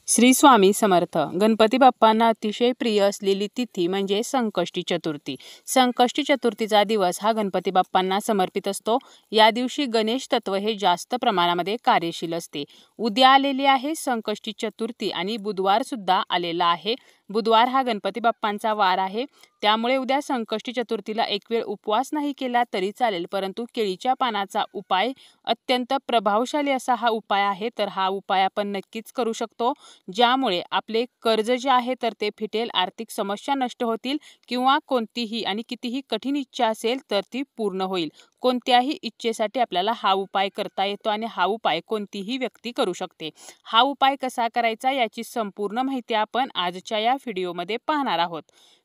श्री स्वामी समर्थ. गणपती बाप्पांना अतिशय प्रिय असलेली तिथी म्हणजे संकष्टी चतुर्थी. संकष्टी चतुर्थीचा दिवस हा गणपती बाप्पांना समर्पित असतो. या दिवशी गणेश तत्व हे जास्त प्रमाणामध्ये कार्यशील असते. उद्या आलेली आहे संकष्टी चतुर्थी आणि बुधवार सुद्धा आलेला आहे. बुधवार हा गणपती बाप्पांचा वार आहे. त्यामुळे उद्या संकष्टी चतुर्थीला एक वेळ उपवास नाही केला तरी चालेल, परंतु केळीच्या पानाचा उपाय अत्यंत प्रभावशाली असा हा उपाय आहे. तर हा उपाय आपण नक्कीच करू शकतो, ज्यामुळे आपले कर्ज जे आहे तर ते फिटेल, आर्थिक समस्या नष्ट होतील किंवा कोणतीही आणि कितीही कठीण इच्छा असेल तर ती पूर्ण होईल. कोणत्याही इच्छेसाठी आपल्याला हा उपाय करता येतो आणि हा उपाय कोणतीही व्यक्ती करू शकते. हा उपाय कसा करायचा याची संपूर्ण माहिती आपण आजच्या या व्हिडिओमध्ये पाहणार आहोत.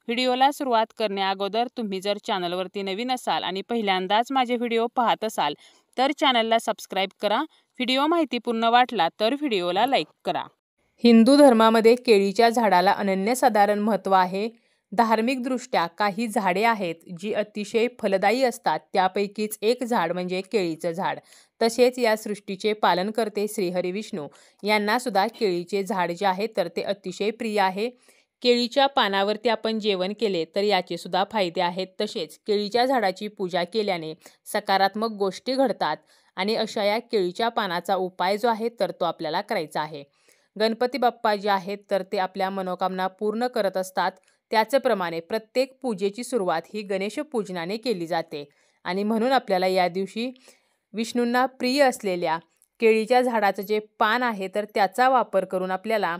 व्हिडिओला सुरुवात करण्या अगोदर तुम्ही जर चॅनलवरती नवीन असाल आणि पहिल्यांदाच माझे व्हिडिओ पाहत असाल तर चॅनलला सबस्क्राईब करा. व्हिडिओ माहितीपूर्ण वाटला तर व्हिडिओला लाईक करा. हिंदू धर्मामध्ये केळीच्या झाडाला अनन्यसाधारण महत्त्व आहे. धार्मिकदृष्ट्या काही झाडे आहेत जी अतिशय फलदायी असतात. त्यापैकीच एक झाड म्हणजे केळीचं झाड. तसेच या सृष्टीचे पालनकर्ते श्रीहरी विष्णू यांना सुद्धा केळीचे झाड जे आहे तर ते अतिशय प्रिय आहे. केळीच्या पानावरती आपण जेवण केले तर याचे सुद्धा फायदे आहेत. तसेच केळीच्या झाडाची पूजा केल्याने सकारात्मक गोष्टी घडतात आणि अशा या केळीच्या पानाचा उपाय जो आहे तर तो आपल्याला करायचा आहे. गणपती बाप्पा जे आहेत तर ते आपल्या मनोकामना पूर्ण करत असतात. त्याचप्रमाणे प्रत्येक पूजेची सुरुवात ही गणेश पूजनाने केली जाते आणि म्हणून आपल्याला या दिवशी विष्णूंना प्रिय असलेल्या केळीच्या झाडाचं जे पान आहे तर त्याचा वापर करून आपल्याला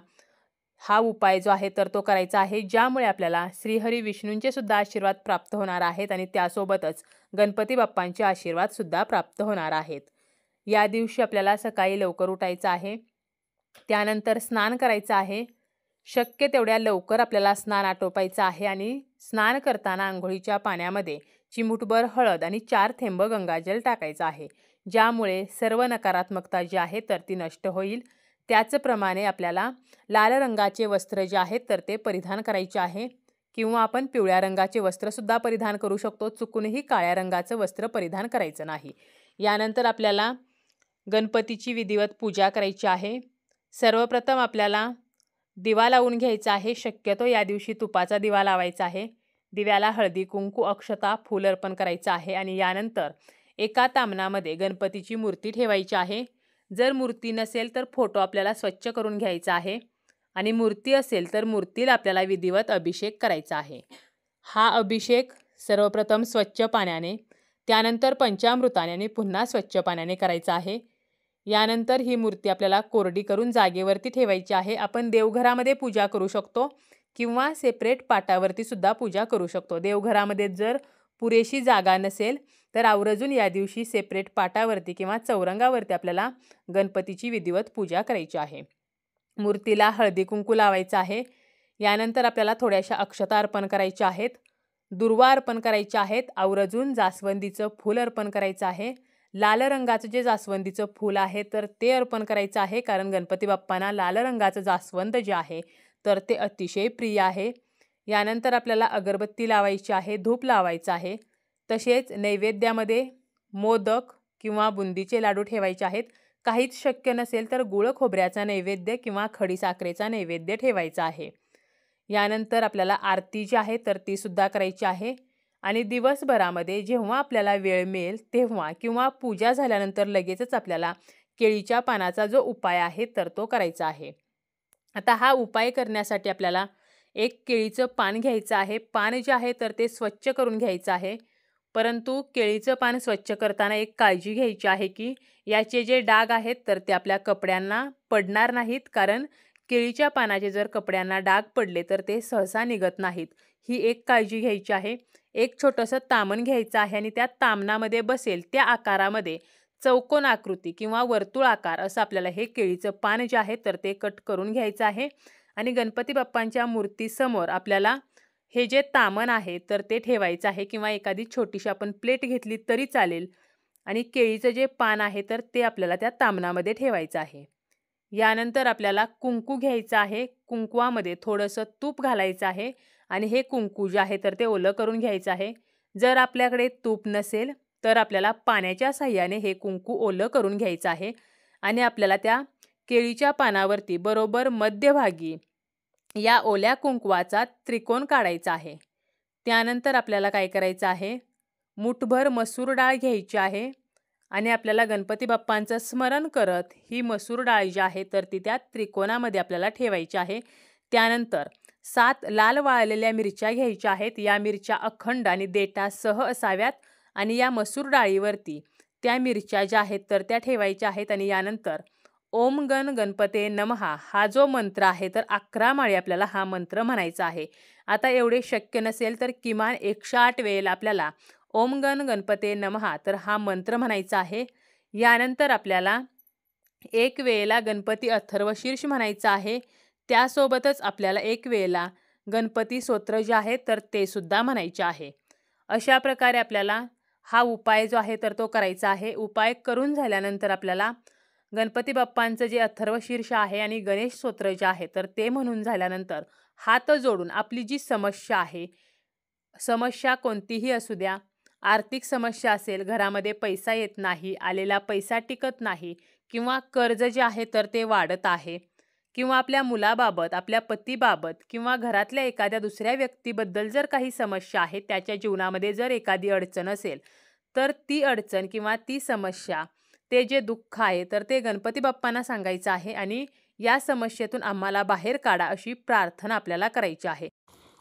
हा उपाय जो आहे तर तो करायचा आहे, ज्यामुळे आपल्याला श्रीहरी विष्णूंचे सुद्धा आशीर्वाद प्राप्त होणार आहेत आणि त्यासोबतच गणपती बाप्पांचे आशीर्वाद सुद्धा प्राप्त होणार आहेत. या दिवशी आपल्याला सकाळी लवकर उठायचं आहे. त्यानंतर स्नान करायचं आहे. शक्य तेवढ्या लवकर आपल्याला स्नान आटोपायचं आहे आणि स्नान करताना आंघोळीच्या पाण्यामध्ये चिमूटभर हळद आणि 4 थेंब गंगाजल टाकायचं आहे, ज्यामुळे सर्व नकारात्मकता जी आहे तर ती नष्ट होईल. त्याचप्रमाणे आपल्याला लाल रंगाचे वस्त्र जे आहेत तर ते परिधान करायचे आहे किंवा आपण पिवळ्या रंगाचे वस्त्रसुद्धा परिधान करू शकतो. चुकूनही काळ्या रंगाचं वस्त्र परिधान करायचं नाही. यानंतर आपल्याला गणपतीची विधिवत पूजा करायची आहे. सर्वप्रथम आपल्याला दिवा लावून घ्यायचा आहे. शक्यतो या दिवशी तुपाचा दिवा लावायचा आहे. दिव्याला हळदी कुंकू अक्षता फूल अर्पण करायचं आहे आणि यानंतर एका तामणामध्ये गणपतीची मूर्ती ठेवायची आहे. जर मूर्ती नसेल तर फोटो आपल्याला स्वच्छ करून घ्यायचा आहे आणि मूर्ती असेल तर मूर्तीला आपल्याला विधिवत अभिषेक करायचा आहे. हा अभिषेक सर्वप्रथम स्वच्छ पाण्याने, त्यानंतर पंचामृताने आणि पुन्हा स्वच्छ पाण्याने करायचा आहे. यानंतर ही मूर्ती आपल्याला कोरडी करून जागेवरती ठेवायची आहे. आपण देवघरामध्ये पूजा करू शकतो किंवा सेपरेट पाटावरती सुद्धा पूजा करू शकतो. देवघरामध्ये जर पुरेशी जागा नसेल तर आवर्जून या दिवशी सेपरेट पाटावरती किंवा चौरंगावरती आपल्याला गणपतीची विधिवत पूजा करायची आहे. मूर्तीला हळदी कुंकू लावायचं आहे. यानंतर आपल्याला थोड्याशा अक्षता अर्पण करायच्या आहेत, दुर्वा अर्पण करायच्या आहेत, आवर्जून जास्वंदीचं फूल अर्पण करायचं आहे. लाल रंगाचं जे जास्वंदीचं फूल आहे तर ते अर्पण करायचं आहे, कारण गणपती बाप्पांना लाल रंगाचं जास्वंद जे आहे तर ते अतिशय प्रिय आहे. यानंतर आपल्याला अगरबत्ती लावायची आहे, धूप लावायचं आहे. तसेच नैवेद्यामध्ये मोदक किंवा बुंदीचे लाडू ठेवायचे आहेत. काहीच शक्य नसेल तर गुळ खोबऱ्याचा नैवेद्य किंवा खडीसाखरेचा नैवेद्य ठेवायचा आहे. यानंतर आपल्याला आरती जी आहे तर ती सुद्धा करायची आहे आणि दिवसभरामध्ये जेव्हा आपल्याला वेळ मिळेल तेव्हा किंवा पूजा झाल्यानंतर लगेचच आपल्याला केळीच्या पानाचा जो उपाय आहे तर तो करायचा आहे. आता हा उपाय करण्यासाठी आपल्याला एक केळीचं पान घ्यायचं आहे. पान जे आहे तर ते स्वच्छ करून घ्यायचं आहे, परंतु केळीचं पान स्वच्छ करताना एक काळजी घ्यायची आहे की याचे जे डाग आहेत तर ते आपल्या कपड्यांना पडणार नाहीत, कारण केळीच्या पानाचे जर कपड्यांना डाग पडले तर ते सहसा निघत नाहीत. ही एक काळजी घ्यायची आहे. एक छोटंसं तामण घ्यायचं आहे आणि त्या तामणामध्ये बसेल त्या आकारामध्ये चौकोन आकृती किंवा वर्तुळ आकार असं आपल्याला हे केळीचं पान जे आहे तर ते कट करून घ्यायचं आहे आणि गणपती बाप्पांच्या मूर्तीसमोर आपल्याला हे जे तामण आहे तर ते ठेवायचं आहे किंवा एखादी छोटीशी आपण प्लेट घेतली तरी चालेल आणि केळीचं जे पान आहे तर ते आपल्याला त्या तामणामध्ये ठेवायचं आहे. यानंतर आपल्याला कुंकू घ्यायचं आहे. कुंकवामध्ये थोडंसं तूप घालायचं आहे आणि हे कुंकू जे आहे तर ते ओलं करून घ्यायचं आहे. जर आपल्याकडे तूप नसेल तर आपल्याला पाण्याच्या साह्याने हे कुंकू ओलं करून घ्यायचं आहे आणि आपल्याला त्या केळीच्या पानावरती बरोबर मध्यभागी या ओल्या कुंकवाचा त्रिकोण काढायचा आहे। त्यानंतर आपल्याला काय करायचं आहे, मुठभर मसूर डाळ घ्यायची आहे आणि आपल्याला गणपती बाप्पांचं स्मरण करत ही मसूर डाळ जी आहे तर ती त्या त्रिकोणामध्ये आपल्याला ठेवायची आहे। त्यानंतर 7 लाल वाळलेल्या मिरच्या घ्यायच्या आहेत। या मिरच्या अखंड आणि देठासह असाव्यात आणि या मसूर डाळीवरती त्या मिरच्या ज्या आहेत तर त्या ठेवायच्या आहेत। आणि यानंतर ओम गण गणपते नमः हा जो मंत्र आहे तर 11 माळी आपल्याला हा मंत्र म्हणायचा आहे। आता एवढे शक्य नसेल तर किमान 108 वेळेला आपल्याला ओम गण गणपते नमः तर हा मंत्र म्हणायचा आहे। यानंतर आपल्याला एक वेळेला गणपती अथर्वशीर्ष म्हणायचा आहे। त्यासोबतच आपल्याला एक वेळेला गणपती स्तोत्र जे आहे तर ते सुद्धा म्हणायचे आहे। अशा प्रकारे आपल्याला हा उपाय जो आहे तर तो करायचा आहे। उपाय करून झाल्यानंतर आपल्याला गणपती बाप्पांचं जे अथर्वशीर्ष आहे आणि गणेश स्तोत्र जे आहे तर ते म्हणून झाल्यानंतर हात जोडून आपली जी समस्या आहे, समस्या कोणतीही असू द्या, आर्थिक समस्या असेल, घरामध्ये पैसा येत नाही, आलेला पैसा टिकत नाही, किंवा कर्ज जे आहे तर ते वाढत आहे, किंवा आपल्या मुलाबाबत, आपल्या पतीबाबत किंवा घरातल्या एखाद्या दुसऱ्या व्यक्तीबद्दल जर काही समस्या आहे, त्याच्या जीवनामध्ये जर एखादी अडचण असेल तर ती अडचण किंवा ती समस्या, ते जे दुःख आहे तर ते गणपती बाप्पांना सांगायचं आहे आणि या समस्येतून आम्हाला बाहेर काढा अशी प्रार्थना आपल्याला करायची आहे।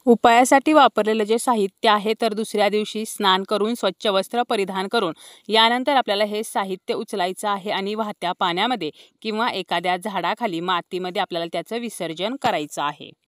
उपायासाठी वापरलेलं जे साहित्य आहे तर दुसऱ्या दिवशी स्नान करून स्वच्छ वस्त्र परिधान करून यानंतर आपल्याला हे साहित्य उचलायचं आहे आणि वाहत्या पाण्यामध्ये किंवा एखाद्या झाडाखाली मातीमध्ये आपल्याला त्याचं विसर्जन करायचं आहे।